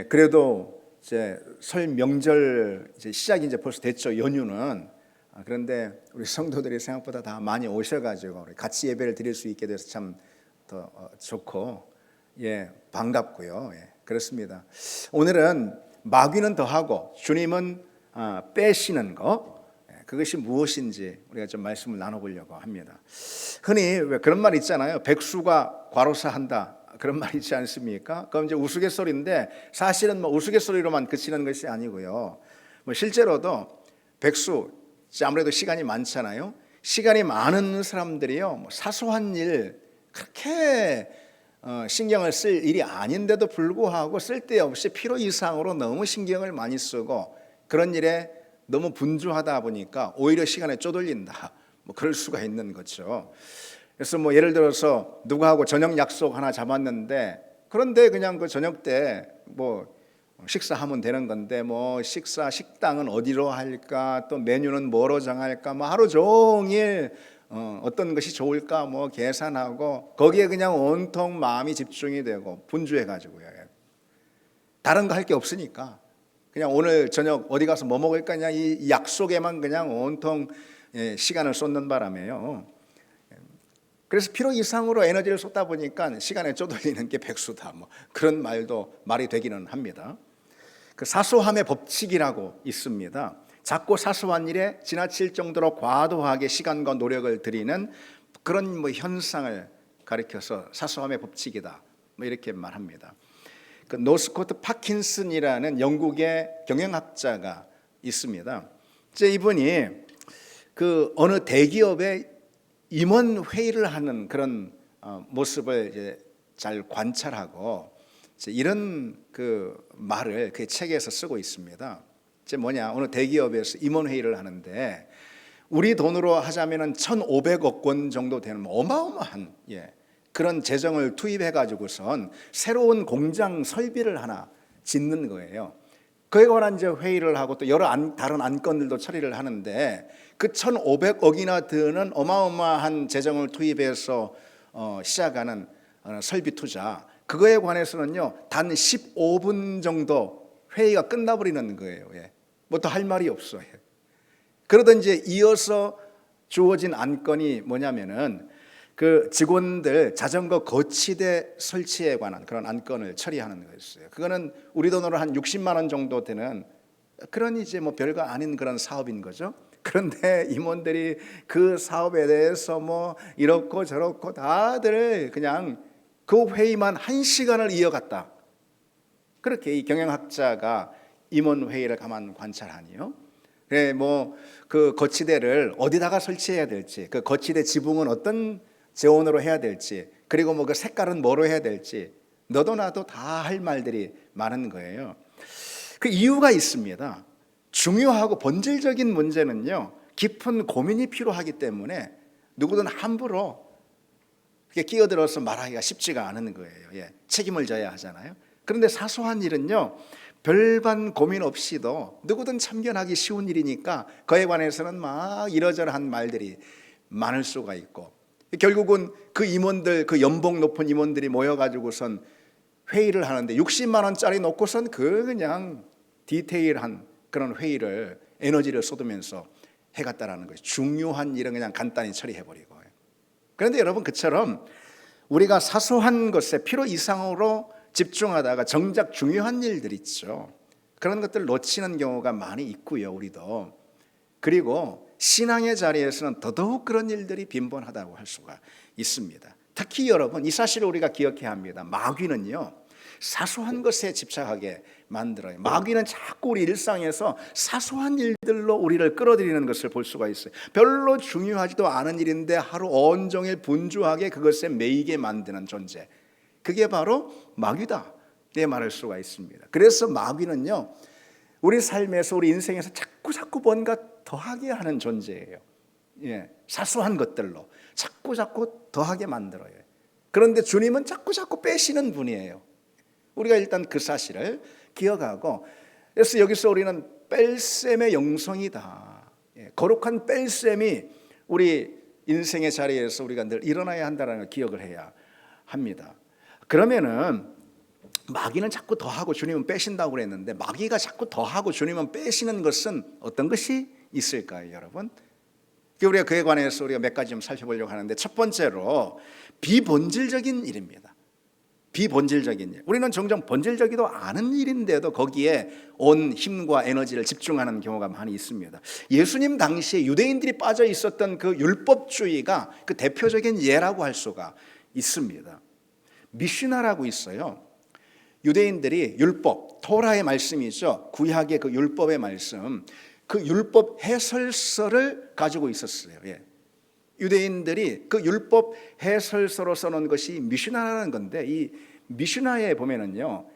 그래도 이제 설 명절 이제 시작이 이제 벌써 됐죠. 연휴는. 그런데 우리 성도들이 생각보다 다 많이 오셔가지고 같이 예배를 드릴 수 있게 돼서 참 더 좋고 반갑고요. 그렇습니다. 오늘은 마귀는 더하고 주님은 빼시는 거, 그것이 무엇인지 우리가 좀 말씀을 나눠보려고 합니다. 흔히 왜 그런 말 있잖아요. 백수가 과로사한다, 그런 말 있지 않습니까? 그럼 이제 우스갯소리인데 사실은 뭐 우스갯소리로만 그치는 것이 아니고요. 뭐 실제로도 백수, 아무래도 시간이 많잖아요. 시간이 많은 사람들이요, 뭐 사소한 일 그렇게 신경을 쓸 일이 아닌데도 불구하고 쓸데없이 필요 이상으로 너무 신경을 많이 쓰고 그런 일에 너무 분주하다 보니까 오히려 시간에 쪼들린다, 뭐 그럴 수가 있는 거죠. 그래서 뭐 예를 들어서 누구하고 저녁 약속 하나 잡았는데, 그런데 그냥 그 저녁 때 뭐 식사하면 되는 건데 뭐 식당은 어디로 할까, 또 메뉴는 뭐로 정할까, 뭐 하루 종일 어떤 것이 좋을까 뭐 계산하고 거기에 그냥 온통 마음이 집중이 되고 분주해가지고요. 다른 거 할 게 없으니까 그냥 오늘 저녁 어디 가서 뭐 먹을 거냐, 이 약속에만 그냥 온통 시간을 쏟는 바람에요. 그래서 필요 이상으로 에너지를 쏟다 보니까 시간에 쪼들리는 게 백수다, 뭐 그런 말이 되기는 합니다. 그 사소함의 법칙이라고 있습니다. 작고 사소한 일에 지나칠 정도로 과도하게 시간과 노력을 들이는 그런 뭐 현상을 가리켜서 사소함의 법칙이다, 뭐 이렇게 말합니다. 그 노스코트 파킨슨이라는 영국의 경영학자가 있습니다. 이제 이분이 그 어느 대기업의 임원 회의를 하는 그런 모습을 이제 잘 관찰하고 이런 그 말을 그 책에서 쓰고 있습니다. 이제 뭐냐, 어느 대기업에서 임원 회의를 하는데 우리 돈으로 하자면은 1,500억 원 정도 되는 어마어마한 그런 재정을 투입해 가지고선 새로운 공장 설비를 하나 짓는 거예요. 그에 관한 이제 회의를 하고 또 여러 다른 안건들도 처리를 하는데 그 1,500억이나 드는 어마어마한 재정을 투입해서 시작하는 설비 투자, 그거에 관해서는요 단 15분 정도 회의가 끝나버리는 거예요. 뭐 더 할 말이 없어요. 그러던 이제 이어서 주어진 안건이 뭐냐면은 그 직원들 자전거 거치대 설치에 관한 그런 안건을 처리하는 거였어요. 그거는 우리 돈으로 한 60만 원 정도 되는 그런 이제 뭐 별거 아닌 그런 사업인 거죠. 그런데 임원들이 그 사업에 대해서 뭐 이렇고 저렇고 다들 그냥 그 회의만 1시간을 이어갔다. 그렇게 이 경영학자가 임원 회의를 가만 관찰하니요. 그래 뭐 그 거치대를 어디다가 설치해야 될지, 그 거치대 지붕은 어떤 재원으로 해야 될지, 그리고 뭐 그 색깔은 뭐로 해야 될지 너도 나도 다 할 말들이 많은 거예요. 그 이유가 있습니다. 중요하고 본질적인 문제는요 깊은 고민이 필요하기 때문에 누구든 함부로 끼어들어서 말하기가 쉽지가 않은 거예요. 책임을 져야 하잖아요. 그런데 사소한 일은요 별반 고민 없이도 누구든 참견하기 쉬운 일이니까 그에 관해서는 막 이러저러한 말들이 많을 수가 있고, 결국은 그 임원들, 그 연봉 높은 임원들이 모여가지고선 회의를 하는데 60만 원짜리 놓고선 그냥 디테일한 그런 회의를 에너지를 쏟으면서 해갔다라는 거예요. 중요한 일은 그냥 간단히 처리해버리고. 그런데 여러분, 그처럼 우리가 사소한 것에 필요 이상으로 집중하다가 정작 중요한 일들 있죠. 그런 것들 놓치는 경우가 많이 있고요, 우리도. 그리고 신앙의 자리에서는 더더욱 그런 일들이 빈번하다고 할 수가 있습니다. 특히 여러분, 이 사실을 우리가 기억해야 합니다. 마귀는요 사소한 것에 집착하게 만들어요. 마귀는 자꾸 우리 일상에서 사소한 일들로 우리를 끌어들이는 것을 볼 수가 있어요. 별로 중요하지도 않은 일인데 하루 온종일 분주하게 그것에 매이게 만드는 존재, 그게 바로 마귀다, 네 말할 수가 있습니다. 그래서 마귀는요 우리 삶에서, 우리 인생에서 자꾸 뭔가 더하게 하는 존재예요. 사소한 것들로 자꾸 더하게 만들어요. 그런데 주님은 자꾸 빼시는 분이에요. 우리가 일단 그 사실을 기억하고, 그래서 여기서 우리는 뺄셈의 영성이다, 거룩한 뺄셈이 우리 인생의 자리에서 우리가 늘 일어나야 한다는 걸 기억을 해야 합니다. 그러면은 마귀는 자꾸 더하고 주님은 빼신다고 그랬는데 마귀가 자꾸 더하고 주님은 빼시는 것은 어떤 것이 있을까요, 여러분? 우리가 그에 관해서 우리가 몇 가지 좀 살펴보려고 하는데, 첫 번째로 비본질적인 일입니다. 비본질적인 일. 우리는 종종 본질적이도 않은 일인데도 거기에 온 힘과 에너지를 집중하는 경우가 많이 있습니다. 예수님 당시에 유대인들이 빠져 있었던 그 율법주의가 그 대표적인 예라고 할 수가 있습니다. 미시나라고 있어요. 유대인들이 율법, 토라의 말씀이죠. 구약의 그 율법의 말씀, 그 율법 해설서를 가지고 있었어요. 예. 유대인들이 그 율법 해설서로 써놓은 것이 미슈나라는 건데, 이 미슈나에 보면은요,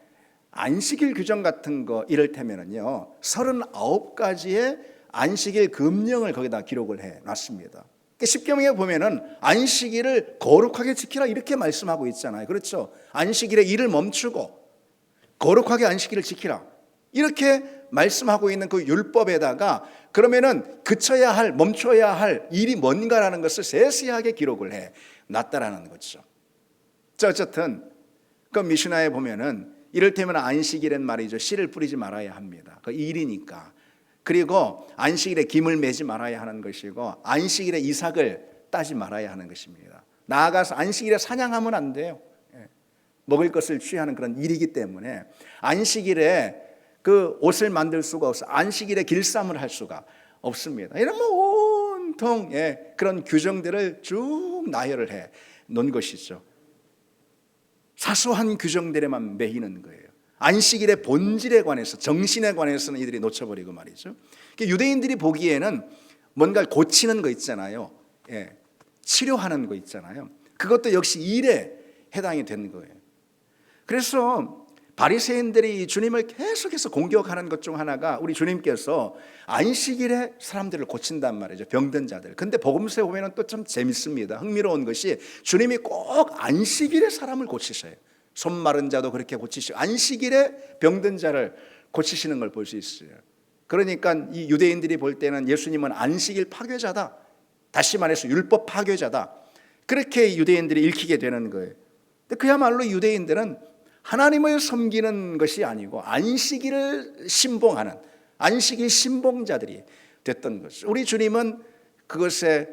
안식일 규정 같은 거 이를테면은요 39가지의 안식일 금령을 거기다 기록을 해 놨습니다. 십계명에 보면은 안식일을 거룩하게 지키라 이렇게 말씀하고 있잖아요. 그렇죠? 안식일에 일을 멈추고 거룩하게 안식일을 지키라 이렇게 말씀하고 있는 그 율법에다가 그러면은 그쳐야 할, 멈춰야 할 일이 뭔가라는 것을 세세하게 기록을 해 놨다라는 거죠. 자, 어쨌든 그 미슈나에 보면은 이를테면 안식일엔 말이죠, 씨를 뿌리지 말아야 합니다. 그 일이니까. 그리고 안식일에 김을 매지 말아야 하는 것이고, 안식일에 이삭을 따지 말아야 하는 것입니다. 나아가서 안식일에 사냥하면 안 돼요. 먹을 것을 취하는 그런 일이기 때문에 안식일에 그 옷을 만들 수가 없어. 안식일에 길쌈을 할 수가 없습니다. 이런 온통 그런 규정들을 쭉 나열을 해 놓은 것이죠. 사소한 규정들에만 매이는 거예요. 안식일의 본질에 관해서, 정신에 관해서는 이들이 놓쳐버리고 말이죠. 유대인들이 보기에는 뭔가를 고치는 거 있잖아요. 치료하는 거 있잖아요. 그것도 역시 일에 해당이 되는 거예요. 그래서 바리새인들이 주님을 계속해서 공격하는 것 중 하나가, 우리 주님께서 안식일에 사람들을 고친단 말이죠. 병든 자들. 근데 복음서에 보면 또 참 재밌습니다. 흥미로운 것이 주님이 꼭 안식일에 사람을 고치셔요. 손 마른 자도 그렇게 고치시고 안식일에 병든 자를 고치시는 걸 볼 수 있어요. 그러니까 이 유대인들이 볼 때는 예수님은 안식일 파괴자다, 다시 말해서 율법 파괴자다, 그렇게 유대인들이 읽히게 되는 거예요. 근데 그야말로 유대인들은 하나님을 섬기는 것이 아니고 안식일을 신봉하는, 안식일 신봉자들이 됐던 거죠. 우리 주님은 그것에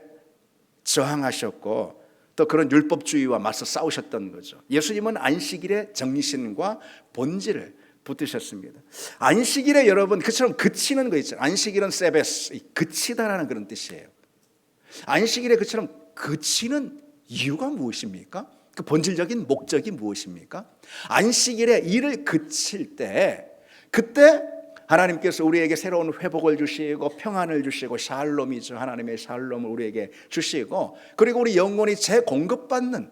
저항하셨고 또 그런 율법주의와 맞서 싸우셨던 거죠. 예수님은 안식일의 정신과 본질을 붙드셨습니다. 안식일에 여러분 그처럼 그치는 거 있잖아요. 안식일은 세베스, 그치다라는 그런 뜻이에요. 안식일에 그처럼 그치는 이유가 무엇입니까? 그 본질적인 목적이 무엇입니까? 안식일에 일을 그칠 때, 그때 하나님께서 우리에게 새로운 회복을 주시고 평안을 주시고, 샬롬이죠. 하나님의 샬롬을 우리에게 주시고, 그리고 우리 영혼이 재공급받는,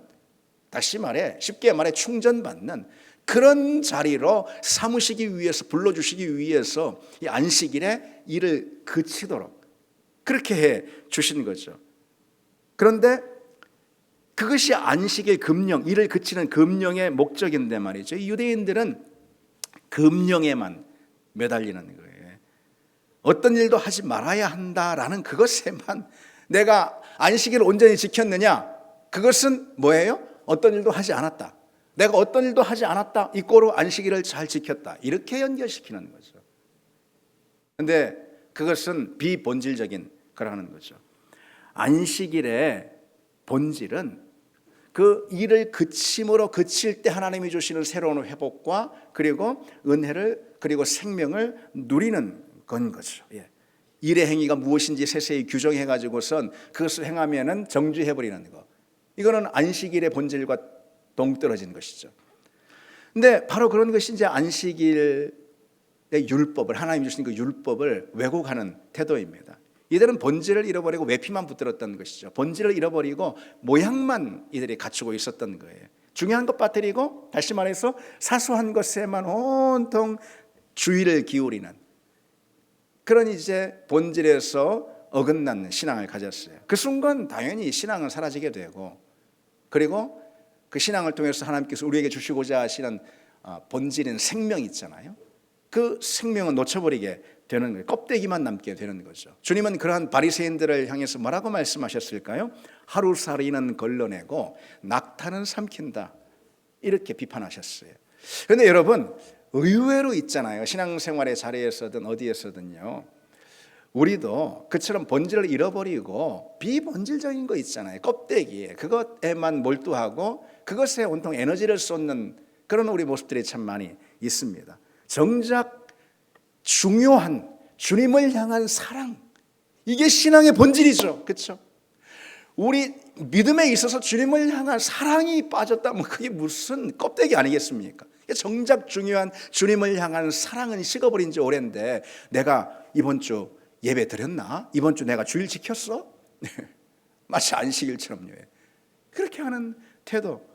다시 말해 쉽게 말해 충전받는 그런 자리로 삼으시기 위해서, 불러주시기 위해서 이 안식일에 일을 그치도록 그렇게 해 주신 거죠. 그런데 그것이 안식의 금령, 일을 그치는 금령의 목적인데 말이죠. 이 유대인들은 금령에만 매달리는 거예요. 어떤 일도 하지 말아야 한다라는 그것에만, 내가 안식일을 온전히 지켰느냐, 그것은 뭐예요? 어떤 일도 하지 않았다. 내가 어떤 일도 하지 않았다, 이꼬로 안식일을 잘 지켰다, 이렇게 연결시키는 거죠. 그런데 그것은 비본질적인 거라는 거죠. 안식일의 본질은 그 일을 그침으로 그칠 때 하나님이 주시는 새로운 회복과 그리고 은혜를, 그리고 생명을 누리는 건 거죠. 일의 행위가 무엇인지 세세히 규정해 가지고선 그것을 행하면은 정죄해 버리는 거, 이거는 안식일의 본질과 동떨어진 것이죠. 근데 바로 그런 것이 이제 안식일의 율법을, 하나님 주신 그 율법을 왜곡하는 태도입니다. 이들은 본질을 잃어버리고 외피만 붙들었던 것이죠. 본질을 잃어버리고 모양만 이들이 갖추고 있었던 거예요. 중요한 것 빠뜨리고, 다시 말해서 사소한 것에만 온통 주의를 기울이는 그런 이제 본질에서 어긋나는 신앙을 가졌어요. 그 순간 당연히 신앙은 사라지게 되고, 그리고 그 신앙을 통해서 하나님께서 우리에게 주시고자 하시는 본질인 생명이 있잖아요. 그 생명은 놓쳐버리게 되는 거예요. 껍데기만 남게 되는 거죠. 주님은 그러한 바리새인들을 향해서 뭐라고 말씀하셨을까요? 하루살이는 걸러내고 낙타는 삼킨다, 이렇게 비판하셨어요. 그런데 여러분, 의외로 있잖아요. 신앙생활의 자리에서든 어디에서든요, 우리도 그처럼 본질을 잃어버리고 비본질적인 거 있잖아요. 껍데기, 그것에만 몰두하고 그것에 온통 에너지를 쏟는 그런 우리 모습들이 참 많이 있습니다. 정작 중요한 주님을 향한 사랑, 이게 신앙의 본질이죠. 그렇죠? 우리 믿음에 있어서 주님을 향한 사랑이 빠졌다면 그게 무슨 껍데기 아니겠습니까? 정작 중요한 주님을 향한 사랑은 식어버린 지 오랜데, 내가 이번 주 예배 드렸나? 이번 주 내가 주일 지켰어? 마치 안식일처럼요. 그렇게 하는 태도.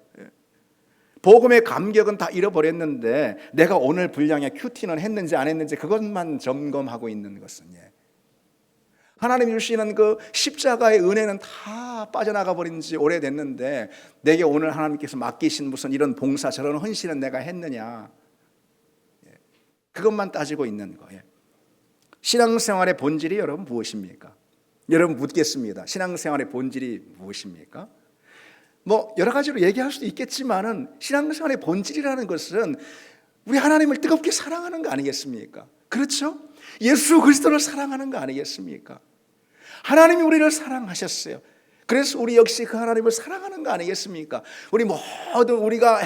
복음의 감격은 다 잃어버렸는데 내가 오늘 분량의 큐티는 했는지 안 했는지 그것만 점검하고 있는 것은, 하나님이 주시는 그 십자가의 은혜는 다 빠져나가 버린 지 오래됐는데 내게 오늘 하나님께서 맡기신 무슨 이런 봉사, 저런 헌신은 내가 했느냐, 그것만 따지고 있는 거예요. 신앙생활의 본질이 여러분 무엇입니까? 여러분 묻겠습니다. 신앙생활의 본질이 무엇입니까? 뭐 여러 가지로 얘기할 수도 있겠지만은 신앙생활의 본질이라는 것은 우리 하나님을 뜨겁게 사랑하는 거 아니겠습니까? 그렇죠? 예수 그리스도를 사랑하는 거 아니겠습니까? 하나님이 우리를 사랑하셨어요. 그래서 우리 역시 그 하나님을 사랑하는 거 아니겠습니까? 우리 모든 우리가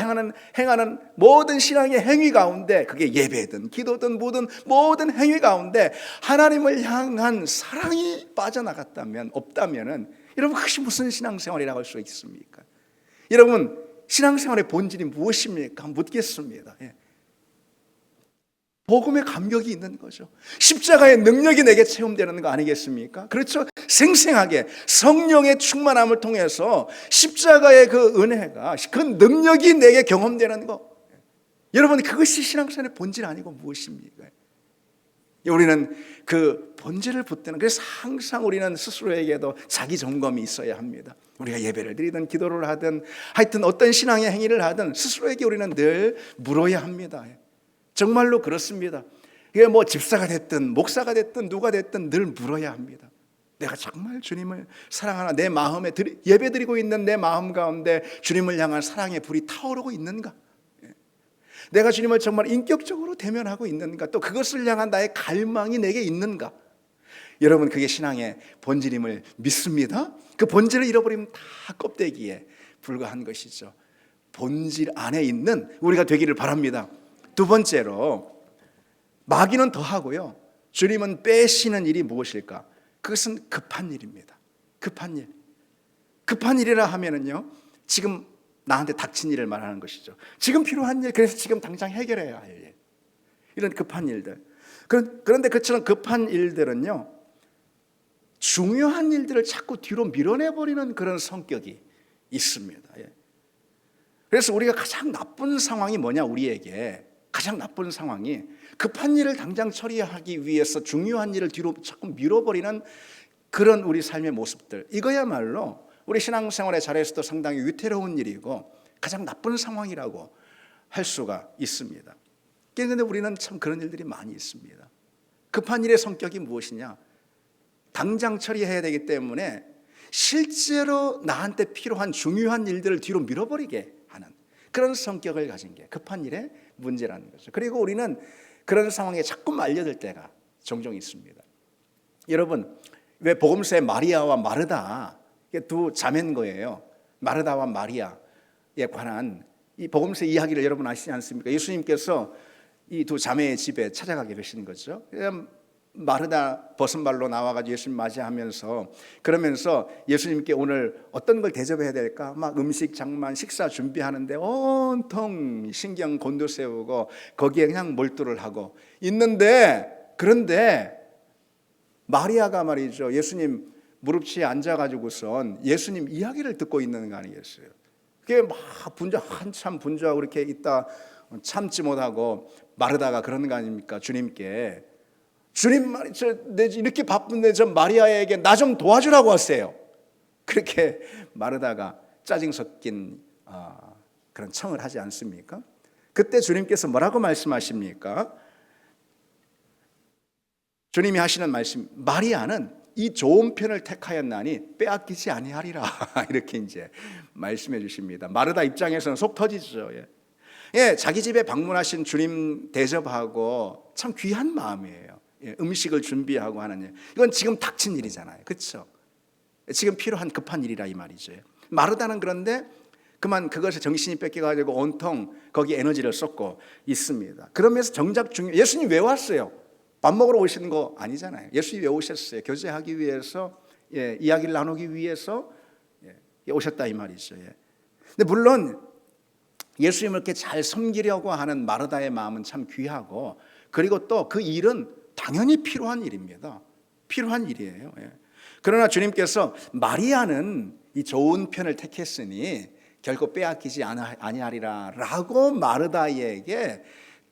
행하는 모든 신앙의 행위 가운데, 그게 예배든 기도든 뭐든 모든 행위 가운데 하나님을 향한 사랑이 빠져나갔다면, 없다면은 여러분 그것이 무슨 신앙생활이라고 할 수 있습니까? 여러분 신앙생활의 본질이 무엇입니까? 묻겠습니다. 복음의 감격이 있는 거죠. 십자가의 능력이 내게 체험되는 거 아니겠습니까? 그렇죠? 생생하게 성령의 충만함을 통해서 십자가의 그 은혜가, 그 능력이 내게 경험되는 거. 여러분 그것이 신앙생활의 본질 아니고 무엇입니까? 우리는 그 본질을 붙드는, 그래서 항상 우리는 스스로에게도 자기 점검이 있어야 합니다. 우리가 예배를 드리든 기도를 하든 하여튼 어떤 신앙의 행위를 하든 스스로에게 우리는 늘 물어야 합니다. 정말로 그렇습니다. 이게 뭐 집사가 됐든 목사가 됐든 누가 됐든 늘 물어야 합니다. 내가 정말 주님을 사랑하나, 내 마음에 예배드리고 있는 내 마음 가운데 주님을 향한 사랑의 불이 타오르고 있는가? 내가 주님을 정말 인격적으로 대면하고 있는가? 또 그것을 향한 나의 갈망이 내게 있는가? 여러분 그게 신앙의 본질임을 믿습니다. 그 본질을 잃어버리면 다 껍데기에 불과한 것이죠. 본질 안에 있는 우리가 되기를 바랍니다. 두 번째로, 마귀는 더하고요, 주님은 빼시는 일이 무엇일까? 그것은 급한 일입니다. 급한 일. 급한 일이라 하면은요, 지금 나한테 닥친 일을 말하는 것이죠. 지금 필요한 일, 그래서 지금 당장 해결해야 할 일, 이런 급한 일들. 그런데 그처럼 급한 일들은요, 중요한 일들을 자꾸 뒤로 밀어내버리는 그런 성격이 있습니다. 그래서 우리가 가장 나쁜 상황이 뭐냐, 우리에게 가장 나쁜 상황이 급한 일을 당장 처리하기 위해서 중요한 일을 뒤로 자꾸 밀어버리는 그런 우리 삶의 모습들, 이거야말로 우리 신앙생활의 자리에서도 상당히 위태로운 일이고 가장 나쁜 상황이라고 할 수가 있습니다. 그런데 우리는 참 그런 일들이 많이 있습니다. 급한 일의 성격이 무엇이냐? 당장 처리해야 되기 때문에 실제로 나한테 필요한 중요한 일들을 뒤로 밀어버리게 하는 그런 성격을 가진 게 급한 일의 문제라는 거죠. 그리고 우리는 그런 상황에 자꾸 말려들 때가 종종 있습니다. 여러분, 왜 복음서에 마리아와 마르다, 이게 두 자매인 거예요. 마르다와 마리아에 관한 이 복음서 이야기를 여러분 아시지 않습니까? 예수님께서 이 두 자매의 집에 찾아가게 되신 거죠. 마르다 버선발로 나와가지고 예수님 맞이하면서, 그러면서 예수님께 오늘 어떤 걸 대접해야 될까? 막 음식 장만, 식사 준비하는데 온통 신경 곤두세우고 거기에 그냥 몰두를 하고 있는데, 그런데 마리아가 말이죠, 예수님 무릎치에 앉아가지고선 예수님 이야기를 듣고 있는 거 아니겠어요? 그게 막 한참 분주하고 이렇게 있다 참지 못하고 마르다가 그러는 거 아닙니까? 주님께, 주님 말이죠, 이렇게 바쁜데 저 마리아에게 나 좀 도와주라고 하세요. 그렇게 마르다가 짜증 섞인 그런 청을 하지 않습니까? 그때 주님께서 뭐라고 말씀하십니까? 주님이 하시는 말씀, 마리아는 이 좋은 편을 택하였나니 빼앗기지 아니하리라. 이렇게 이제 말씀해 주십니다. 마르다 입장에서는 속 터지죠. 예, 자기 집에 방문하신 주님 대접하고 참 귀한 마음이에요. 예, 음식을 준비하고 하는 일. 이건 지금 닥친 일이잖아요. 그렇죠? 지금 필요한 급한 일이라 이 말이죠. 마르다는 그런데 그만 그것에 정신이 뺏겨가지고 온통 거기 에너지를 쏟고 있습니다. 그러면서 정작 예수님 왜 왔어요? 밥 먹으러 오시는 거 아니잖아요. 예수님이 왜 오셨어요? 교제하기 위해서, 예, 이야기를 나누기 위해서, 예, 오셨다 이 말이죠. 예. 근데 물론 예수님을 이렇게 잘 섬기려고 하는 마르다의 마음은 참 귀하고, 그리고 또 그 일은 당연히 필요한 일입니다. 필요한 일이에요. 예. 그러나 주님께서 마리아는 이 좋은 편을 택했으니 결코 빼앗기지 아니하리라 라고 마르다에게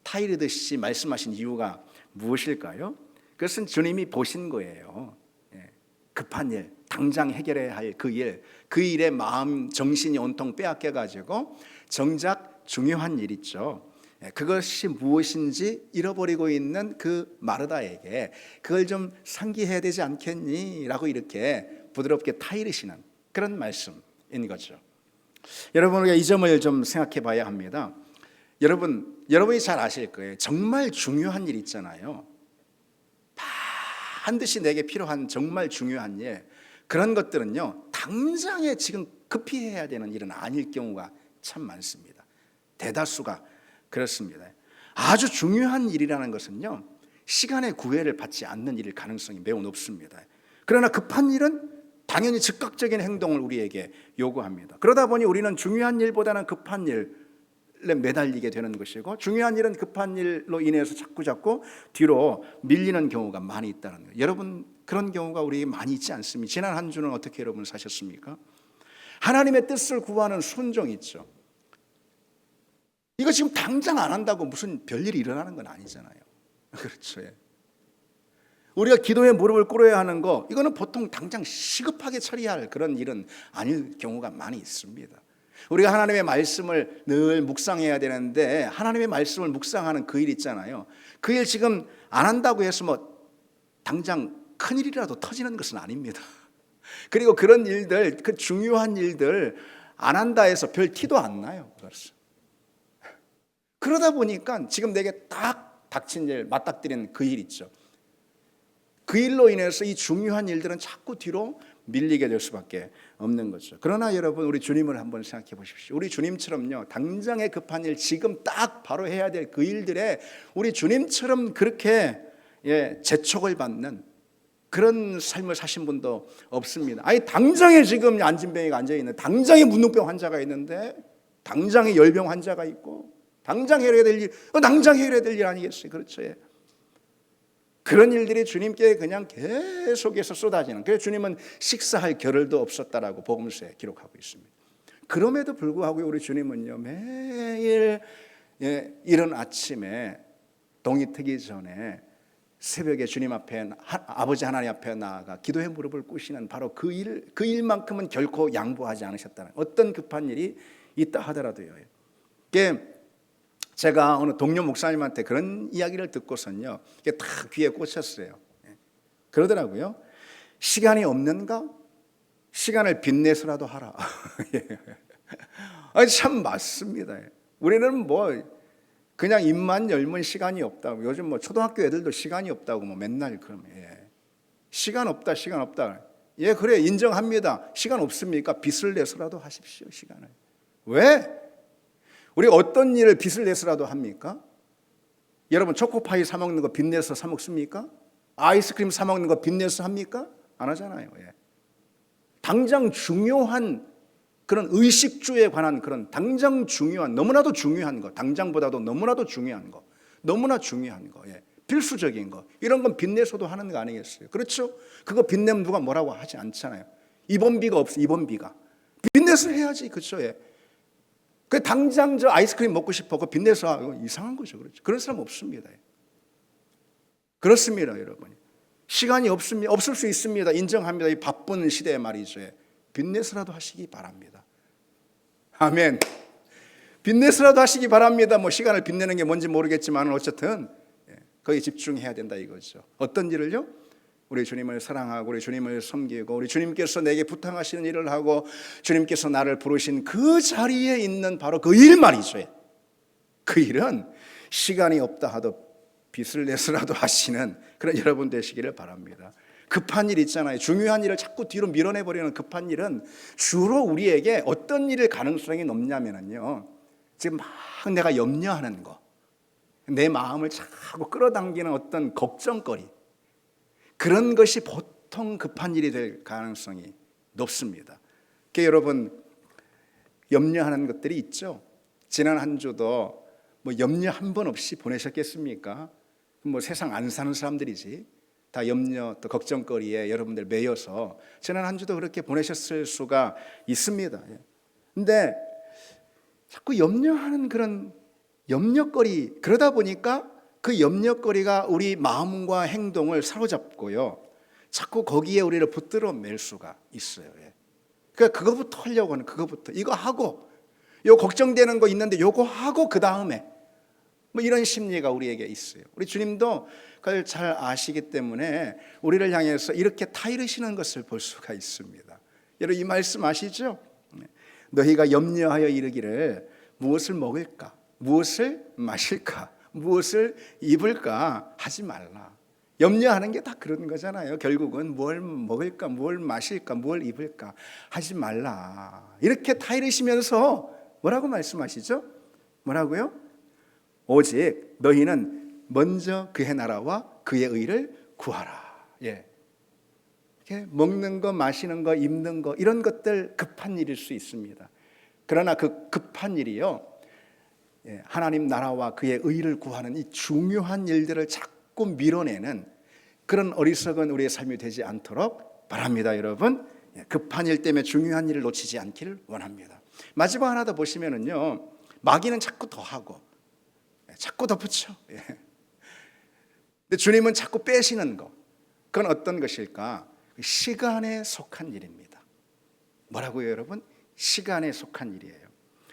타이르듯이 말씀하신 이유가 무엇일까요? 그것은 주님이 보신 거예요. 예. 급한 일, 당장 해결해야 할 그 일, 그 일에 마음, 정신이 온통 빼앗겨가지고 정작 중요한 일 있죠. 그것이 무엇인지 잃어버리고 있는 그 마르다에게 그걸 좀 상기해야 되지 않겠니? 라고 이렇게 부드럽게 타이르시는 그런 말씀인 거죠. 여러분, 우리가 이 점을 좀 생각해 봐야 합니다. 여러분이 잘 아실 거예요. 정말 중요한 일 있잖아요. 반드시 내게 필요한 정말 중요한 일, 그런 것들은요 당장에 지금 급히 해야 되는 일은 아닐 경우가 참 많습니다. 대다수가 그렇습니다. 아주 중요한 일이라는 것은요 시간의 구애를 받지 않는 일일 가능성이 매우 높습니다. 그러나 급한 일은 당연히 즉각적인 행동을 우리에게 요구합니다. 그러다 보니 우리는 중요한 일보다는 급한 일에 매달리게 되는 것이고, 중요한 일은 급한 일로 인해서 자꾸 뒤로 밀리는 경우가 많이 있다는 거예요. 여러분, 그런 경우가 우리에게 많이 있지 않습니까? 지난 한 주는 어떻게 여러분 사셨습니까? 하나님의 뜻을 구하는 순종 있죠. 이거 지금 당장 안 한다고 무슨 별일이 일어나는 건 아니잖아요. 그렇죠. 우리가 기도에 무릎을 꿇어야 하는 거, 이거는 보통 당장 시급하게 처리할 그런 일은 아닐 경우가 많이 있습니다. 우리가 하나님의 말씀을 늘 묵상해야 되는데, 하나님의 말씀을 묵상하는 그 일 있잖아요. 그 일 지금 안 한다고 해서 뭐 당장 큰일이라도 터지는 것은 아닙니다. 그리고 그런 일들, 그 중요한 일들 안 한다 해서 별 티도 안 나요. 그러다 보니까 지금 내게 딱 닥친 일, 맞닥뜨린 그 일 있죠. 그 일로 인해서 이 중요한 일들은 자꾸 뒤로 밀리게 될 수밖에 없는 거죠. 그러나 여러분, 우리 주님을 한번 생각해 보십시오. 우리 주님처럼요 당장의 급한 일, 지금 딱 바로 해야 될 그 일들에 우리 주님처럼 그렇게 재촉을 받는 그런 삶을 사신 분도 없습니다. 아니, 당장에 지금 안진병이가 앉아있는, 당장에 문둥병 환자가 있는데, 당장에 열병 환자가 있고, 당장 해결해야 될 일, 당장 해결해야 될 일 아니겠어요? 그렇죠. 그런 일들이 주님께 그냥 계속해서 쏟아지는, 그래서 주님은 식사할 겨를도 없었다라고 복음서에 기록하고 있습니다. 그럼에도 불구하고 우리 주님은요 매일 이른 아침에 동이 트기 전에 새벽에 주님 앞에, 아버지 하나님 앞에 나아가 기도의 무릎을 꿇으시는 바로 그 일만큼은 결코 양보하지 않으셨다는, 어떤 급한 일이 있다 하더라도요. 제가 어느 동료 목사님한테 그런 이야기를 듣고선요 이게 다 귀에 꽂혔어요. 그러더라고요. 시간이 없는가? 시간을 빚내서라도 하라. 참 맞습니다. 우리는 뭐 그냥 입만 열면 시간이 없다고, 요즘 뭐 초등학교 애들도 시간이 없다고 뭐 맨날 그러면 시간 없다. 그래, 인정합니다. 시간 없습니까? 빚을 내서라도 하십시오. 시간을. 왜? 우리가 어떤 일을 빚을 내서라도 합니까? 여러분, 초코파이 사 먹는 거 빚내서 사 먹습니까? 아이스크림 사 먹는 거 빚내서 합니까? 안 하잖아요. 당장 중요한 그런 의식주에 관한 그런 당장 중요한, 너무나도 중요한 거, 당장보다도 너무나도 중요한 거, 필수적인 거, 이런 건 빚내서도 하는 거 아니겠어요? 그렇죠? 그거 빚내면 누가 뭐라고 하지 않잖아요. 입원비가 없어, 입원비가. 빚내서 해야지, 그렇죠? 그 당장 저 아이스크림 먹고 싶어, 그 빚내서, 이거 이상한 거죠. 그렇죠? 그런 사람 없습니다. 그렇습니다, 여러분. 시간이 없을 수 있습니다. 인정합니다. 이 바쁜 시대에 말이죠. 빚내서라도 하시기 바랍니다. 아멘. 빚내서라도 하시기 바랍니다. 뭐 시간을 빚내는 게 뭔지 모르겠지만 어쨌든 거기에 집중해야 된다 이거죠. 어떤 일을요? 우리 주님을 사랑하고 우리 주님을 섬기고 우리 주님께서 내게 부탁하시는 일을 하고 주님께서 나를 부르신 그 자리에 있는 바로 그 일 말이죠. 그 일은 시간이 없다 하도 빚을 내서라도 하시는 그런 여러분 되시기를 바랍니다. 급한 일 있잖아요. 중요한 일을 자꾸 뒤로 밀어내버리는 급한 일은 주로 우리에게 어떤 일일 가능성이 높냐면요, 지금 막 내가 염려하는 거, 내 마음을 자꾸 끌어당기는 어떤 걱정거리, 그런 것이 보통 급한 일이 될 가능성이 높습니다. 그러니까 여러분, 염려하는 것들이 있죠. 지난 한 주도 뭐 염려 한 번 없이 보내셨겠습니까? 뭐 세상 안 사는 사람들이지, 다 염려 또 걱정거리에 여러분들 매여서 지난 한 주도 그렇게 보내셨을 수가 있습니다. 근데 자꾸 염려하는 그런 염려거리, 그러다 보니까 그 염려거리가 우리 마음과 행동을 사로잡고요, 자꾸 거기에 우리를 붙들어 맬 수가 있어요. 그러니까 그거부터 하려고 하는, 그거부터 이거 하고, 요 걱정되는 거 있는데 요거 하고 그 다음에 뭐 이런 심리가 우리에게 있어요. 우리 주님도 그걸 잘 아시기 때문에 우리를 향해서 이렇게 타이르시는 것을 볼 수가 있습니다. 여러분, 이 말씀 아시죠? 너희가 염려하여 이르기를 무엇을 먹을까, 무엇을 마실까, 무엇을 입을까 하지 말라. 염려하는 게 다 그런 거잖아요. 결국은 뭘 먹을까, 뭘 마실까, 뭘 입을까 하지 말라. 이렇게 타이르시면서 뭐라고 말씀하시죠? 뭐라고요? 오직 너희는 먼저 그의 나라와 그의 의를 구하라. 이렇게 먹는 거, 마시는 거, 입는 거, 이런 것들 급한 일일 수 있습니다. 그러나 그 급한 일이요, 하나님 나라와 그의 의를 구하는 이 중요한 일들을 자꾸 밀어내는 그런 어리석은 우리의 삶이 되지 않도록 바랍니다. 여러분, 급한 일 때문에 중요한 일을 놓치지 않기를 원합니다. 마지막 하나 더 보시면은요, 마귀는 자꾸 더 하고 자꾸 더 붙여. 근데 주님은 자꾸 빼시는 거, 그건 어떤 것일까? 시간에 속한 일입니다. 뭐라고요, 여러분? 시간에 속한 일이에요.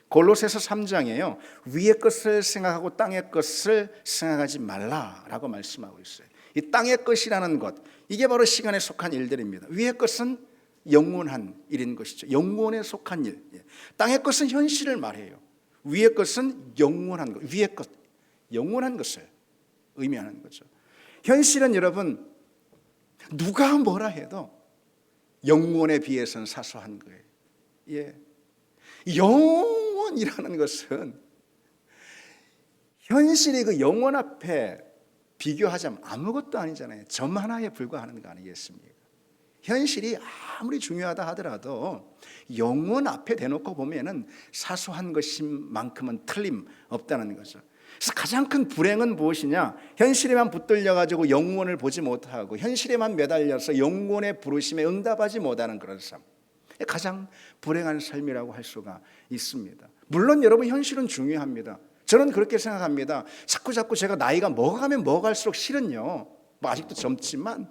골로새서 3장에요, 위의 것을 생각하고 땅의 것을 생각하지 말라라고 말씀하고 있어요. 이 땅의 것이라는 것, 이게 바로 시간에 속한 일들입니다. 위의 것은 영원한 일인 것이죠. 영원에 속한 일. 땅의 것은 현실을 말해요. 위의 것은 영원한 것, 위의 것, 영원한 것을 의미하는 거죠. 현실은 여러분, 누가 뭐라 해도 영원에 비해서는 사소한 거예요. 영원이라는 것은 현실이 그 영원 앞에 비교하자면 아무것도 아니잖아요. 점 하나에 불과하는 거 아니겠습니까? 현실이 아무리 중요하다 하더라도 영원 앞에 대놓고 보면은 사소한 것인 만큼은 틀림없다는 거죠. 그래서 가장 큰 불행은 무엇이냐? 현실에만 붙들려 가지고 영원을 보지 못하고 현실에만 매달려서 영원의 부르심에 응답하지 못하는 그런 삶, 가장 불행한 삶이라고 할 수가 있습니다. 물론 여러분, 현실은 중요합니다. 저는 그렇게 생각합니다. 자꾸 제가 나이가 먹어가면 먹어갈수록 실은요, 뭐 아직도 젊지만,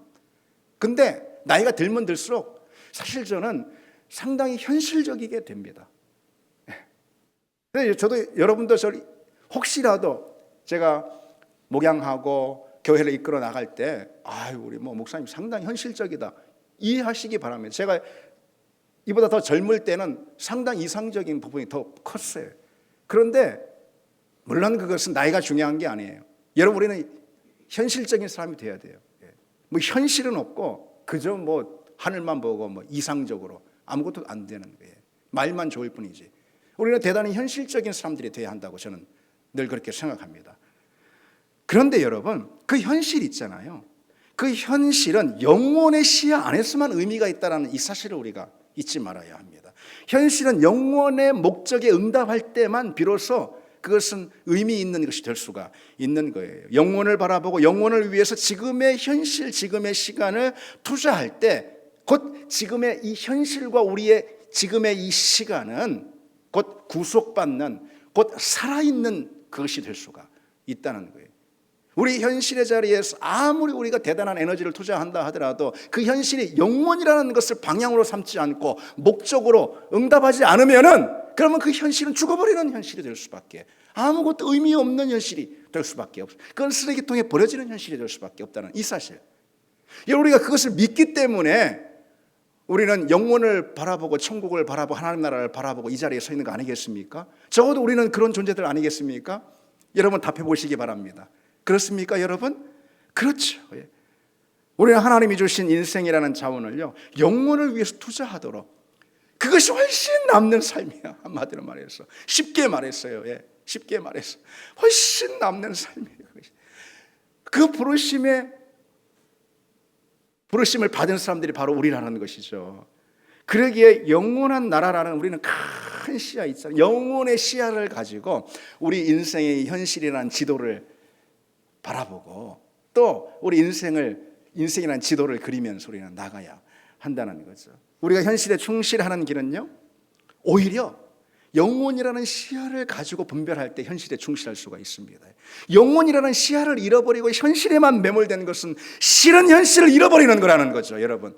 근데 나이가 들면 들수록 사실 저는 상당히 현실적이게 됩니다. 그래서 저도, 여러분도 저를 혹시라도 제가 목양하고 교회를 이끌어 나갈 때, 우리 목사님 상당히 현실적이다, 이해하시기 바랍니다. 제가 이보다 더 젊을 때는 상당히 이상적인 부분이 더 컸어요. 그런데 물론 그것은 나이가 중요한 게 아니에요. 여러분, 우리는 현실적인 사람이 돼야 돼요. 뭐 현실은 없고 그저 하늘만 보고 이상적으로 아무것도 안 되는 거예요. 말만 좋을 뿐이지. 우리는 대단히 현실적인 사람들이 돼야 한다고 저는 늘 그렇게 생각합니다. 그런데 여러분, 그 현실 있잖아요. 그 현실은 영혼의 시야 안에서만 의미가 있다는 이 사실을 우리가 잊지 말아야 합니다. 현실은 영혼의 목적에 응답할 때만 비로소 그것은 의미 있는 것이 될 수가 있는 거예요. 영혼을 바라보고 영혼을 위해서 지금의 현실, 지금의 시간을 투자할 때 곧 지금의 이 현실과 우리의 지금의 이 시간은 곧 구속받는, 곧 살아있는 그것이 될 수가 있다는 거예요. 우리 현실의 자리에서 아무리 우리가 대단한 에너지를 투자한다 하더라도 그 현실이 영혼이라는 것을 방향으로 삼지 않고 목적으로 응답하지 않으면은, 그러면 그 현실은 죽어버리는 현실이 될 수밖에, 아무것도 의미 없는 현실이 될 수밖에 없어요. 그건 쓰레기통에 버려지는 현실이 될 수밖에 없다는 이 사실. 우리가 그것을 믿기 때문에 우리는 영혼을 바라보고 천국을 바라보고 하나님 나라를 바라보고 이 자리에 서 있는 거 아니겠습니까? 적어도 우리는 그런 존재들 아니겠습니까? 여러분 답해 보시기 바랍니다. 그렇습니까, 여러분? 그렇죠. 예. 우리는 하나님이 주신 인생이라는 자원을요, 영혼을 위해서 투자하도록, 그것이 훨씬 남는 삶이야. 한마디로 말해서, 쉽게 말했어요. 예. 쉽게 말해서 훨씬 남는 삶이에요. 그 부르심을 받은 사람들이 바로 우리라는 것이죠. 그러기에 영원한 나라라는 우리는 큰 시야 있잖아요. 영혼의 시야를 가지고 우리 인생의 현실이라는 지도를 바라보고, 또 우리 인생이라는 지도를 그리면서 우리는 나가야 한다는 거죠. 우리가 현실에 충실하는 길은요, 오히려 영혼이라는 시야를 가지고 분별할 때 현실에 충실할 수가 있습니다. 영혼이라는 시야를 잃어버리고 현실에만 매몰된 것은 실은 현실을 잃어버리는 거라는 거죠, 여러분.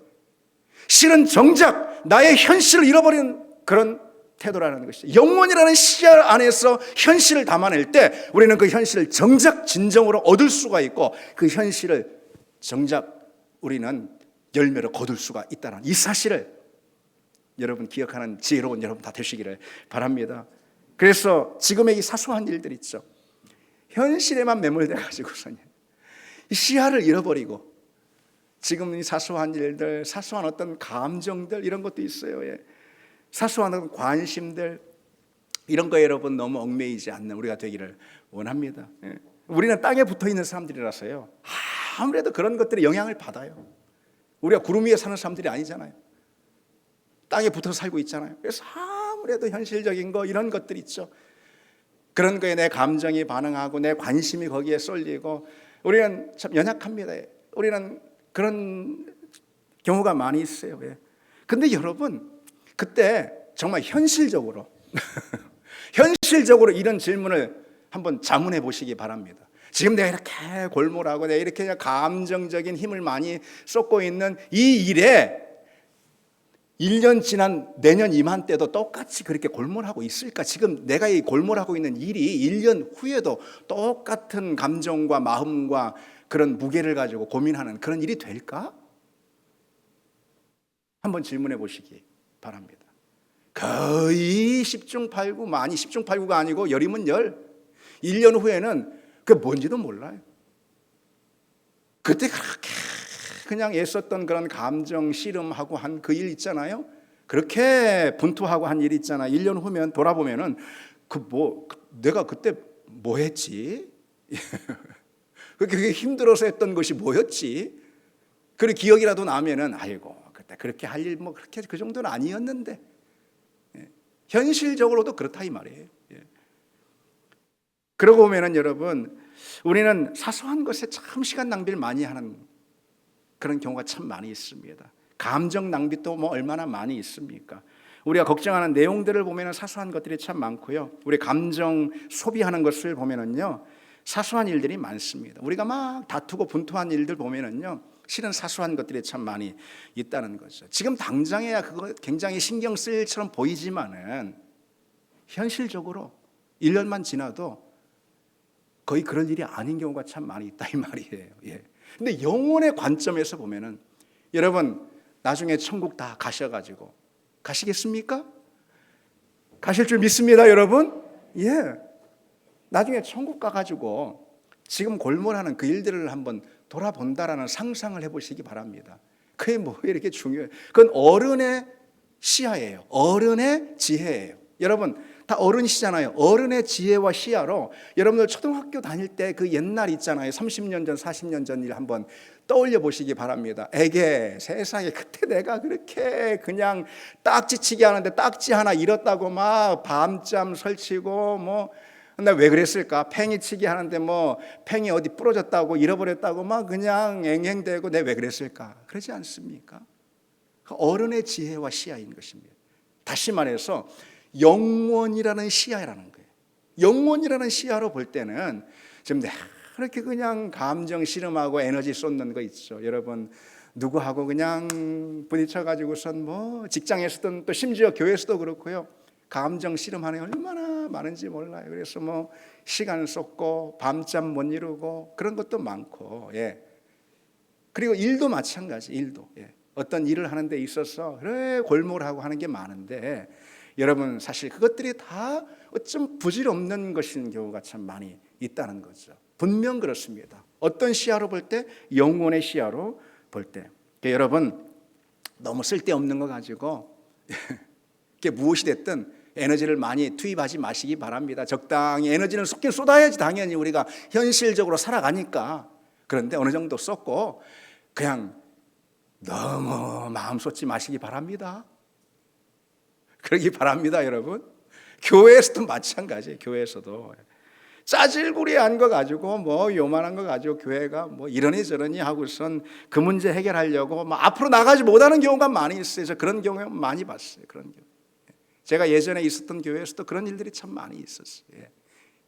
실은 정작 나의 현실을 잃어버리는 그런 태도라는 것이죠. 영혼이라는 시야 안에서 현실을 담아낼 때 우리는 그 현실을 정작 진정으로 얻을 수가 있고, 그 현실을 정작 우리는 열매로 거둘 수가 있다는 이 사실을 여러분 기억하는 지혜로운 여러분 다 되시기를 바랍니다. 그래서 지금의 이 사소한 일들 있죠, 현실에만 매몰돼 가지고서는 이 시야를 잃어버리고, 지금 이 사소한 일들, 사소한 어떤 감정들, 이런 것도 있어요. 예. 사소한 어떤 관심들, 이런 거에 여러분 너무 얽매이지 않는 우리가 되기를 원합니다. 예. 우리는 땅에 붙어 있는 사람들이라서요, 아무래도 그런 것들이 영향을 받아요. 우리가 구름 위에 사는 사람들이 아니잖아요. 땅에 붙어서 살고 있잖아요. 그래서 아무래도 현실적인 거, 이런 것들 있죠. 그런 거에 내 감정이 반응하고 내 관심이 거기에 쏠리고, 우리는 참 연약합니다. 우리는 그런 경우가 많이 있어요. 근데 여러분, 그때 정말 현실적으로 현실적으로 이런 질문을 한번 자문해 보시기 바랍니다. 지금 내가 이렇게 골몰하고 내가 이렇게 감정적인 힘을 많이 쏟고 있는 이 일에 1년 지난 내년 이맘때도 똑같이 그렇게 골몰하고 있을까? 지금 내가 이 골몰하고 있는 일이 1년 후에도 똑같은 감정과 마음과 그런 무게를 가지고 고민하는 그런 일이 될까? 한번 질문해 보시기 바랍니다. 거의 10중 8구, 많이 10중 8구가 아니고 열이면 열, 1년 후에는 그게 뭔지도 몰라요. 그때 그렇게 그냥 애썼던 그런 감정 씨름하고 한 그 일 있잖아요. 그렇게 분투하고 한 일 있잖아요. 1년 후면 돌아보면은 내가 그때 뭐 했지? 그게 힘들어서 했던 것이 뭐였지? 그리고 기억이라도 나면은 아이고 그때 그렇게 할 일 뭐 그렇게 그 정도는 아니었는데. 현실적으로도 그렇다 이 말이에요. 그러고 보면은 여러분, 우리는 사소한 것에 참 시간 낭비를 많이 하는 그런 경우가 참 많이 있습니다. 감정 낭비도 뭐 얼마나 많이 있습니까? 우리가 걱정하는 내용들을 보면은 사소한 것들이 참 많고요. 우리 감정 소비하는 것을 보면은요, 사소한 일들이 많습니다. 우리가 막 다투고 분투한 일들 보면은요, 실은 사소한 것들이 참 많이 있다는 거죠. 지금 당장에야 그거 굉장히 신경 쓸 일처럼 보이지만은 현실적으로 1년만 지나도 거의 그런 일이 아닌 경우가 참 많이 있다 이 말이에요. 근데 영혼의 관점에서 보면은 여러분, 나중에 천국 다 가셔가지고 가시겠습니까? 가실 줄 믿습니다, 여러분. 나중에 천국 가가지고 지금 골몰하는 그 일들을 한번 돌아본다라는 상상을 해보시기 바랍니다. 그게 뭐 이렇게 중요해요? 그건 어른의 시야예요. 어른의 지혜예요. 여러분 다 어른이시잖아요. 어른의 지혜와 시야로 여러분들 초등학교 다닐 때 그 옛날 있잖아요. 30년 전, 40년 전 일 한번 떠올려 보시기 바랍니다. 에게 세상에 그때 내가 그렇게 그냥 딱지치기 하는데 딱지 하나 잃었다고 막 밤잠 설치고 뭐 근데 왜 그랬을까? 팽이치기 하는데 뭐 팽이 어디 부러졌다고 잃어버렸다고 막 그냥 앵앵대고 내가 왜 그랬을까? 그러지 않습니까? 어른의 지혜와 시야인 것입니다. 다시 말해서 영원이라는 시야라는 거예요. 영원이라는 시야로 볼 때는 지금 내가 그렇게 그냥 감정 씨름하고 에너지 쏟는 거 있죠. 여러분 누구하고 그냥 부딪혀가지고선 뭐 직장에서든 또 심지어 교회에서도 그렇고요. 감정 씨름하는 게 얼마나 많은지 몰라요. 그래서 뭐 시간을 쏟고 밤잠 못 이루고 그런 것도 많고, 그리고 일도 마찬가지. 일도 어떤 일을 하는 데 있어서 그래 골몰하고 하는 게 많은데 여러분 사실 그것들이 다 어쩜 부질없는 것인 경우가 참 많이 있다는 거죠. 분명 그렇습니다. 어떤 시야로 볼 때? 영혼의 시야로 볼 때. 그러니까 여러분 너무 쓸데없는 거 가지고 그게 무엇이 됐든 에너지를 많이 투입하지 마시기 바랍니다. 적당히 에너지는 쏟긴 쏟아야지 당연히 우리가 현실적으로 살아가니까. 그런데 어느 정도 쏟고 그냥 너무 마음 쏟지 마시기 바랍니다. 그러기 바랍니다, 여러분. 교회에서도 마찬가지예요. 교회에서도 짜질구리한 거 가지고 뭐 요만한 거 가지고 교회가 뭐 이러니 저러니 하고선 그 문제 해결하려고 뭐 앞으로 나가지 못하는 경우가 많이 있어요. 저 그런 경우 많이 봤어요. 그런 경우. 제가 예전에 있었던 교회에서도 그런 일들이 참 많이 있었어요. 예.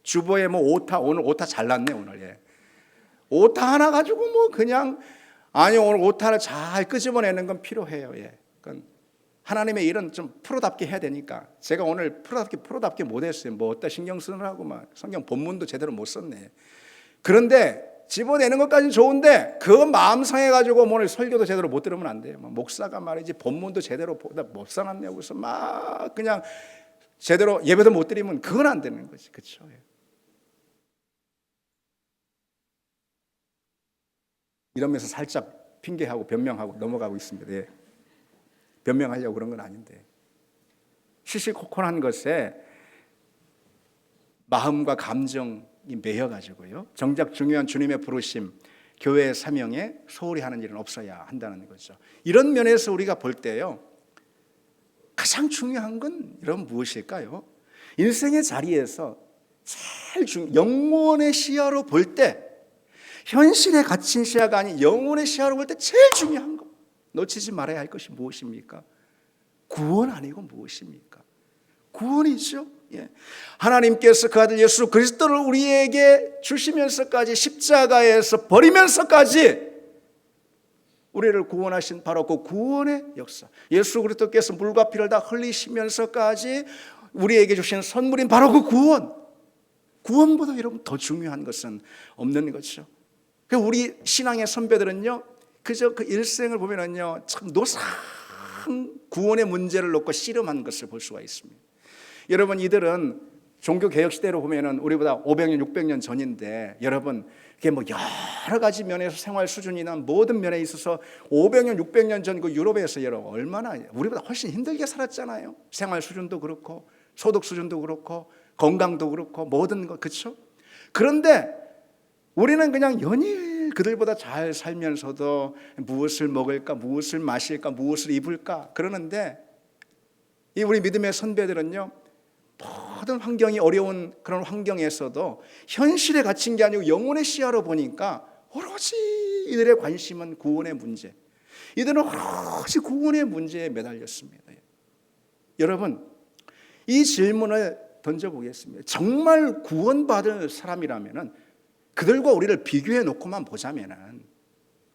주보에 뭐 오타, 오늘 오타 잘났네 오늘. 예. 오타 하나 가지고 뭐 그냥 아니 오늘 오타를 잘 끄집어내는 건 필요해요. 예. 그건 하나님의 일은 좀 프로답게 해야 되니까 제가 오늘 프로답게 못했어요. 뭐 어디다 신경 쓰느라고 막 성경 본문도 제대로 못 썼네. 그런데 집어내는 것까지는 좋은데 그 마음 상해가지고 오늘 설교도 제대로 못 들으면 안 돼요. 목사가 말이지 본문도 제대로 못 써놨냐고 해서 막 그냥 제대로 예배도 못 드리면 그건 안 되는 거지. 그렇죠? 이러면서 살짝 핑계하고 변명하고 넘어가고 있습니다. 예. 변명하려고 그런 건 아닌데 시시콜콜한 것에 마음과 감정이 매여가지고요. 정작 중요한 주님의 부르심, 교회의 사명에 소홀히 하는 일은 없어야 한다는 거죠. 이런 면에서 우리가 볼 때요, 가장 중요한 건 이런 무엇일까요? 인생의 자리에서 제일 영혼의 시야로 볼 때, 현실에 갇힌 시야가 아닌 영혼의 시야로 볼 때 제일 중요한 거, 놓치지 말아야 할 것이 무엇입니까? 구원 아니고 무엇입니까? 구원이죠. 예. 하나님께서 그 아들 예수 그리스도를 우리에게 주시면서까지 십자가에서 버리면서까지 우리를 구원하신 바로 그 구원의 역사, 예수 그리스도께서 물과 피를 다 흘리시면서까지 우리에게 주신 선물인 바로 그 구원보다 여러분 더 중요한 것은 없는 거죠. 우리 신앙의 선배들은요, 그저 그 일생을 보면은요, 참 노상 구원의 문제를 놓고 씨름한 것을 볼 수가 있습니다. 여러분, 이들은 종교 개혁 시대로 보면은 우리보다 500년, 600년 전인데, 여러분, 그게 뭐 여러 가지 면에서 생활 수준이나 모든 면에 있어서 500년, 600년 전 그 유럽에서 여러분 얼마나 우리보다 훨씬 힘들게 살았잖아요. 생활 수준도 그렇고, 소득 수준도 그렇고, 건강도 그렇고, 모든 것, 그렇죠? 그런데 우리는 그냥 연일 그들보다 잘 살면서도 무엇을 먹을까, 무엇을 마실까, 무엇을 입을까 그러는데, 이 우리 믿음의 선배들은요, 모든 환경이 어려운 그런 환경에서도 현실에 갇힌 게 아니고 영혼의 시야로 보니까 오로지 이들의 관심은 구원의 문제, 이들은 오로지 구원의 문제에 매달렸습니다. 여러분, 이 질문을 던져보겠습니다. 정말 구원받을 사람이라면 그들과 우리를 비교해 놓고만 보자면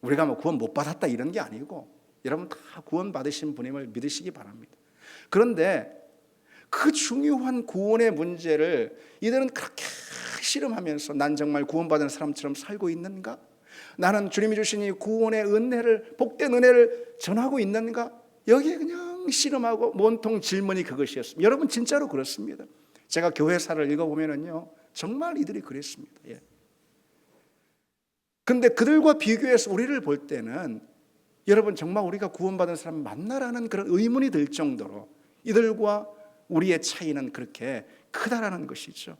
우리가 뭐 구원 못 받았다 이런 게 아니고 여러분 다 구원 받으신 분임을 믿으시기 바랍니다. 그런데 그 중요한 구원의 문제를 이들은 그렇게 씨름하면서 난 정말 구원받은 사람처럼 살고 있는가? 나는 주님이 주신 이 구원의 은혜를, 복된 은혜를 전하고 있는가? 여기에 그냥 씨름하고 온통 질문이 그것이었습니다. 여러분 진짜로 그렇습니다. 제가 교회사를 읽어보면요, 정말 이들이 그랬습니다. 예. 근데 그들과 비교해서 우리를 볼 때는 여러분 정말 우리가 구원받은 사람 맞나라는 그런 의문이 들 정도로 이들과 우리의 차이는 그렇게 크다라는 것이죠.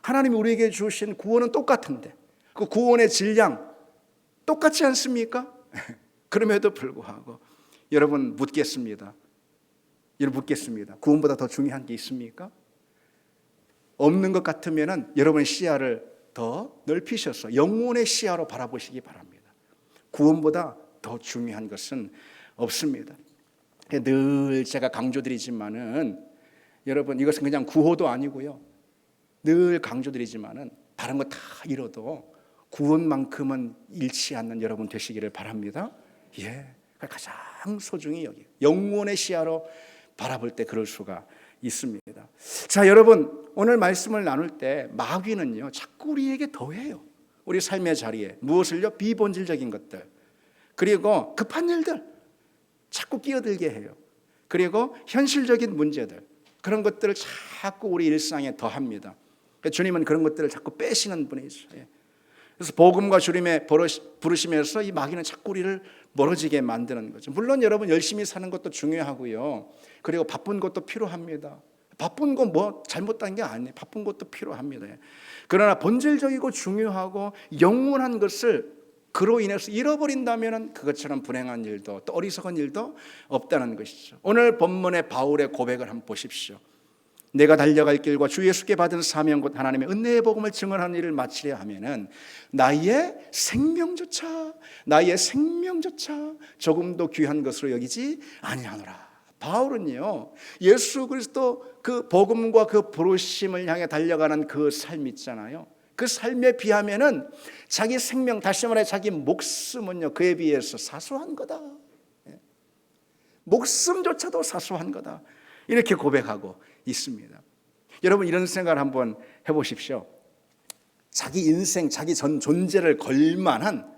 하나님이 우리에게 주신 구원은 똑같은데 그 구원의 질량 똑같지 않습니까? 그럼에도 불구하고 여러분 묻겠습니다. 구원보다 더 중요한 게 있습니까? 없는 것 같으면 여러분의 시야를 더 넓히셔서 영혼의 시야로 바라보시기 바랍니다. 구원보다 더 중요한 것은 없습니다. 늘 제가 강조드리지만은 여러분 이것은 그냥 구호도 아니고요, 늘 강조드리지만은 다른 거 다 잃어도 구원만큼은 잃지 않는 여러분 되시기를 바랍니다. 예, 가장 소중히 여기 영혼의 시야로 바라볼 때 그럴 수가 있습니다. 자, 여러분 오늘 말씀을 나눌 때 마귀는요 자꾸 우리에게 더해요. 우리 삶의 자리에 무엇을요? 비본질적인 것들, 그리고 급한 일들 자꾸 끼어들게 해요. 그리고 현실적인 문제들, 그런 것들을 자꾸 우리 일상에 더합니다. 주님은 그런 것들을 자꾸 빼시는 분이죠. 그래서 복음과 주님의 부르심에서 이 마귀는 자꾸 우리를 멀어지게 만드는 거죠. 물론 여러분 열심히 사는 것도 중요하고요. 그리고 바쁜 것도 필요합니다. 바쁜 거 뭐 잘못된 게 아니에요. 바쁜 것도 필요합니다. 그러나 본질적이고 중요하고 영원한 것을 그로 인해서 잃어버린다면 그것처럼 불행한 일도 또 어리석은 일도 없다는 것이죠. 오늘 본문의 바울의 고백을 한번 보십시오. 내가 달려갈 길과 주 예수께 받은 사명 곧 하나님의 은혜의 복음을 증언하는 일을 마치려 하면은 나의 생명조차 조금도 귀한 것으로 여기지 아니하노라. 바울은요, 예수 그리스도 그 복음과 그 부르심을 향해 달려가는 그 삶 있잖아요. 그 삶에 비하면은 자기 생명, 다시 말해 자기 목숨은요, 그에 비해서 사소한 거다. 목숨조차도 사소한 거다. 이렇게 고백하고 있습니다. 여러분 이런 생각을 한번 해보십시오. 자기 인생, 자기 전 존재를 걸만한,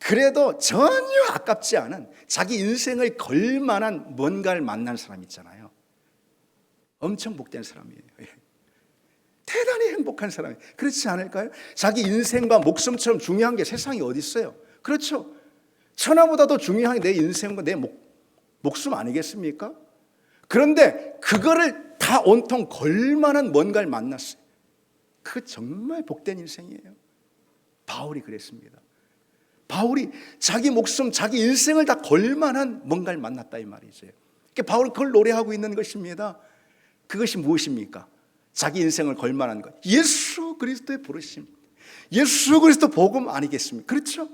그래도 전혀 아깝지 않은 자기 인생을 걸만한 뭔가를 만난 사람 있잖아요. 엄청 복된 사람이에요. 대단히 행복한 사람이에요. 그렇지 않을까요? 자기 인생과 목숨처럼 중요한 게 세상에 어디 있어요? 그렇죠. 천하보다도 중요한 게 내 인생과 내 목숨 아니겠습니까? 그런데 그거를 다 온통 걸만한 뭔가를 만났어요. 그거 정말 복된 인생이에요. 바울이 그랬습니다. 바울이 자기 목숨, 자기 인생을 다 걸만한 뭔가를 만났다 이 말이죠. 그러니까 바울은 그걸 노래하고 있는 것입니다. 그것이 무엇입니까? 자기 인생을 걸만한 것, 예수 그리스도의 부르심, 예수 그리스도 복음 아니겠습니까? 그렇죠?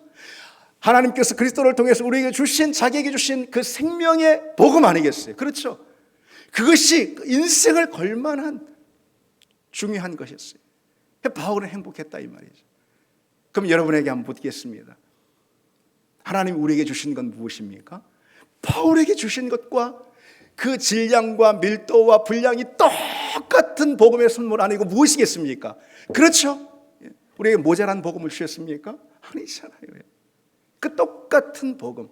하나님께서 그리스도를 통해서 우리에게 주신, 자기에게 주신 그 생명의 복음 아니겠어요? 그렇죠? 그것이 인생을 걸만한 중요한 것이었어요. 바울은 행복했다 이 말이죠. 그럼 여러분에게 한번 묻겠습니다. 하나님이 우리에게 주신 건 무엇입니까? 바울에게 주신 것과 그 질량과 밀도와 분량이 똑같은 복음의 선물 아니고 무엇이겠습니까? 그렇죠? 우리에게 모자란 복음을 주셨습니까? 아니잖아요. 그 똑같은 복음,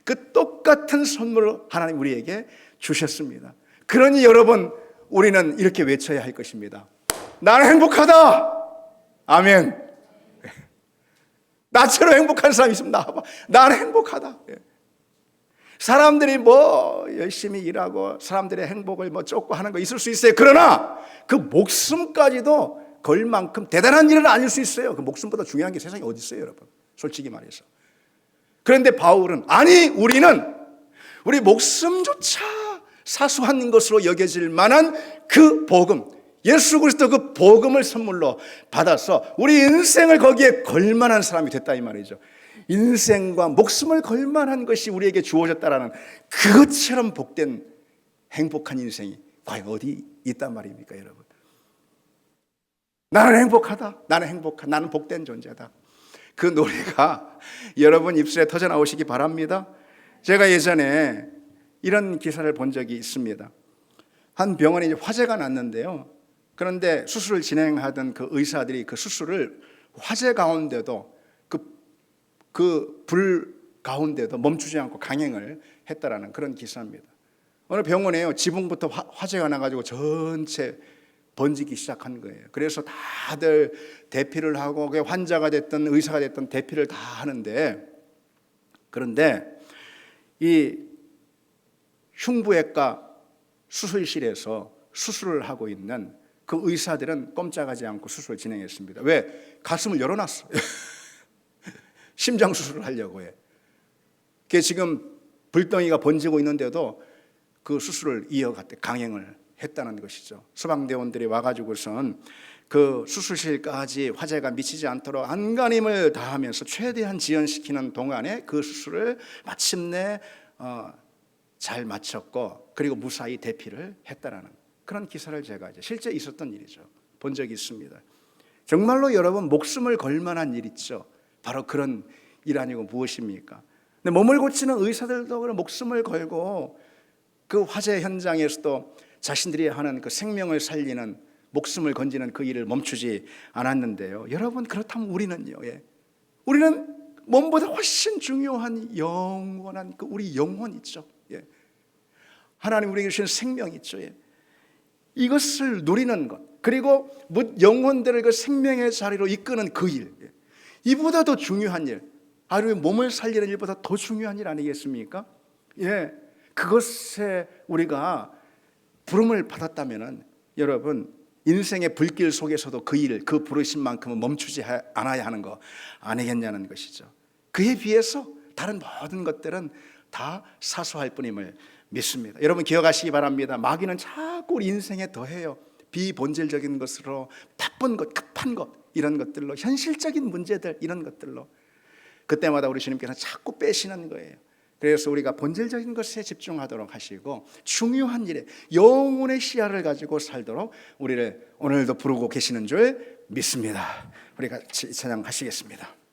그 똑같은 선물을 하나님 우리에게 주셨습니다. 그러니 여러분, 우리는 이렇게 외쳐야 할 것입니다. 나는 행복하다. 아멘. 나처럼 행복한 사람이 있으면 나와봐. 나는 행복하다. 사람들이 뭐 열심히 일하고 사람들의 행복을 뭐 쫓고 하는 거 있을 수 있어요. 그러나 그 목숨까지도 걸 만큼 대단한 일은 아닐 수 있어요. 그 목숨보다 중요한 게 세상에 어디 있어요, 여러분? 솔직히 말해서. 그런데 바울은 아니, 우리는 우리 목숨조차 사소한 것으로 여겨질 만한 그 복음, 예수 그리스도 그 복음을 선물로 받아서 우리 인생을 거기에 걸만한 사람이 됐다 이 말이죠. 인생과 목숨을 걸만한 것이 우리에게 주어졌다라는 그것처럼 복된 행복한 인생이 과연 어디 있단 말입니까, 여러분? 나는 행복하다. 나는 행복한, 나는 복된 존재다. 그 노래가 여러분 입술에 터져 나오시기 바랍니다. 제가 예전에 이런 기사를 본 적이 있습니다. 한 병원에 화재가 났는데요. 그런데 수술을 진행하던 그 의사들이 그 수술을 화재 가운데도 그 불 가운데도 멈추지 않고 강행을 했다라는 그런 기사입니다. 어느 병원에요, 지붕부터 화재가 나가지고 전체 번지기 시작한 거예요. 그래서 다들 대피를 하고 환자가 됐든 의사가 됐든 대피를 다 하는데, 그런데 이 흉부외과 수술실에서 수술을 하고 있는 그 의사들은 꼼짝하지 않고 수술을 진행했습니다. 왜? 가슴을 열어놨어. 심장 수술을 하려고 해. 그게 지금 불덩이가 번지고 있는데도 그 수술을 이어갔대, 강행을 했다는 것이죠. 소방대원들이 와가지고선 그 수술실까지 화재가 미치지 않도록 안간힘을 다하면서 최대한 지연시키는 동안에 그 수술을 마침내 잘 마쳤고, 그리고 무사히 대피를 했다라는 그런 기사를 제가 이제 실제 있었던 일이죠. 본 적이 있습니다. 정말로 여러분, 목숨을 걸 만한 일 있죠. 바로 그런 일 아니고 무엇입니까? 근데 몸을 고치는 의사들도 그런 목숨을 걸고 그 화재 현장에서도 자신들이 하는 그 생명을 살리는, 목숨을 건지는 그 일을 멈추지 않았는데요. 여러분, 그렇다면 우리는요, 우리는 몸보다 훨씬 중요한 영원한 그 우리 영혼 있죠. 하나님 우리에게 주신 생명 있죠. 이것을 누리는 것, 그리고 영혼들을 그 생명의 자리로 이끄는 그 일, 이보다 더 중요한 일, 하루에 몸을 살리는 일보다 더 중요한 일 아니겠습니까? 예, 그것에 우리가 부름을 받았다면은 여러분, 인생의 불길 속에서도 그 일, 그 부르심만큼은 멈추지 않아야 하는 거 아니겠냐는 것이죠. 그에 비해서 다른 모든 것들은 다 사소할 뿐임을 믿습니다. 여러분 기억하시기 바랍니다. 마귀는 자꾸 우리 인생에 더해요. 비본질적인 것으로, 바쁜 것, 급한 것, 이런 것들로, 현실적인 문제들, 이런 것들로 그때마다 우리 주님께서 자꾸 빼시는 거예요. 그래서 우리가 본질적인 것에 집중하도록 하시고 중요한 일에 영혼의 시야를 가지고 살도록 우리를 오늘도 부르고 계시는 줄 믿습니다. 우리 같이 찬양하시겠습니다.